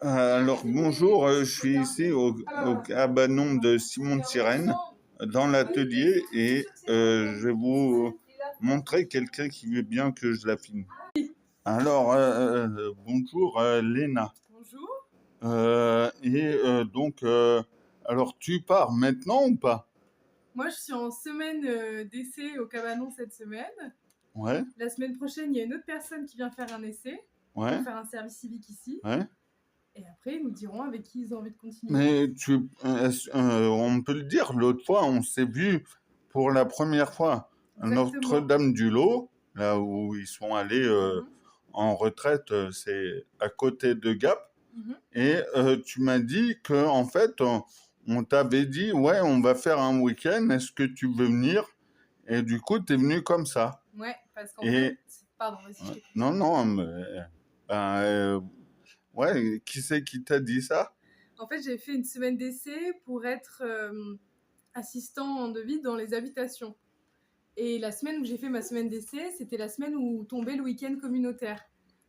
Alors bonjour, je suis ici au cabanon de Simon de Sirène, dans l'atelier, et je vais vous montrer quelqu'un qui veut bien que je la filme. Alors, bonjour Léna. Bonjour. Alors tu pars maintenant ou pas? Moi, je suis en semaine d'essai au cabanon cette semaine. Ouais, La semaine prochaine, il y a une autre personne qui vient faire un essai ouais, pour faire un service civique ici. ouais. Et après, ils nous diront avec qui ils ont envie de continuer. Mais on peut le dire, l'autre fois, on s'est vu pour la première fois à Exactement. Notre-Dame-du-Lot, là où ils sont allés Mhm. en retraite, c'est à côté de Gap. Mhm. Et tu m'as dit que en fait, on t'avait dit, ouais, on va faire un week-end, est-ce que tu veux venir? Et du coup, tu es venu comme ça. Ouais, parce qu'en Et fait... Pardon, vas-y, je t'écoute. non, non, mais, ben, ouais, qui c'est qui t'a dit ça? En fait, j'ai fait une semaine d'essai pour être assistant de vie dans les habitations. Et la semaine où j'ai fait ma semaine d'essai, c'était la semaine où tombait le week-end communautaire.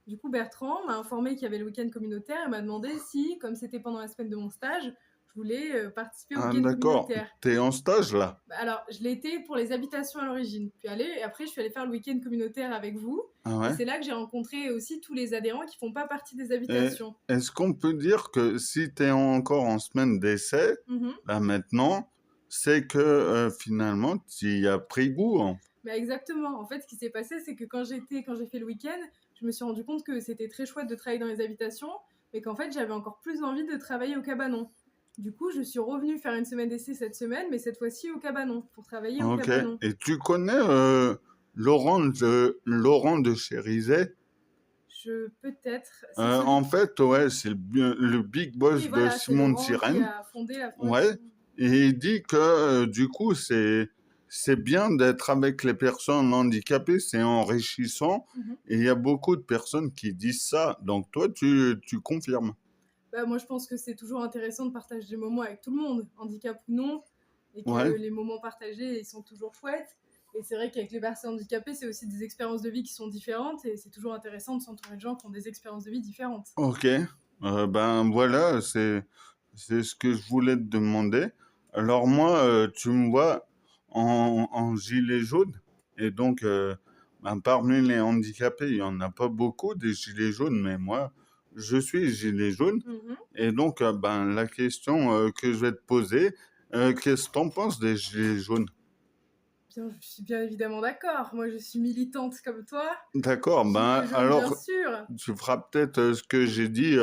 Du coup, Bertrand m'a informé qu'il y avait le week-end communautaire et m'a demandé si, comme c'était pendant la semaine de mon stage, je voulais participer au Ah, week-end d'accord, communautaire. t'es en stage là. Alors, je l'ai été pour les habitations à l'origine. Et après, je suis allée faire le week-end communautaire avec vous. Ah Et ouais? c'est là que j'ai rencontré aussi tous les adhérents qui font pas partie des Et habitations. est-ce qu'on peut dire que si tu es encore en semaine d'essai, Mhm. là maintenant, c'est que finalement, tu y as pris goût, hein. Bah exactement. En fait, ce qui s'est passé, c'est que quand j'ai fait le week-end, je me suis rendu compte que c'était très chouette de travailler dans les habitations, mais qu'en fait, j'avais encore plus envie de travailler au cabanon. Du coup, je suis revenue faire une semaine d'essai cette semaine, mais cette fois-ci au cabanon, pour travailler au Ok. cabanon. Et tu connais Laurent de Chérizet? Peut-être... C'est celui En qui... fait, ouais, c'est le big boss Oui, de voilà, c'est Simon de Laurent qui Sirène. a fondé la Ouais. fondation. Et il dit que du coup, c'est bien d'être avec les personnes handicapées, c'est enrichissant. Mhm. Et il y a beaucoup de personnes qui disent ça. Donc toi, tu confirmes. Bah, moi, je pense que c'est toujours intéressant de partager des moments avec tout le monde, handicap ou non, et que Ouais. les moments partagés, ils sont toujours chouettes. Et c'est vrai qu'avec les personnes handicapées, c'est aussi des expériences de vie qui sont différentes, et c'est toujours intéressant de s'entourer de gens qui ont des expériences de vie différentes. Ok. Ben voilà, c'est ce que je voulais te demander. Alors moi, tu me vois en gilet jaune. Et donc, ben, parmi les handicapés, il y en a pas beaucoup des gilets jaunes, mais moi, je suis gilet jaune. Mhm. Et donc, ben, la question que je vais te poser, qu'est-ce que t'en penses des gilets jaunes? Bien, je suis bien évidemment d'accord. Moi, je suis militante comme toi. D'accord, ben Gilet jaune, bien alors, sûr. tu feras peut-être ce que j'ai dit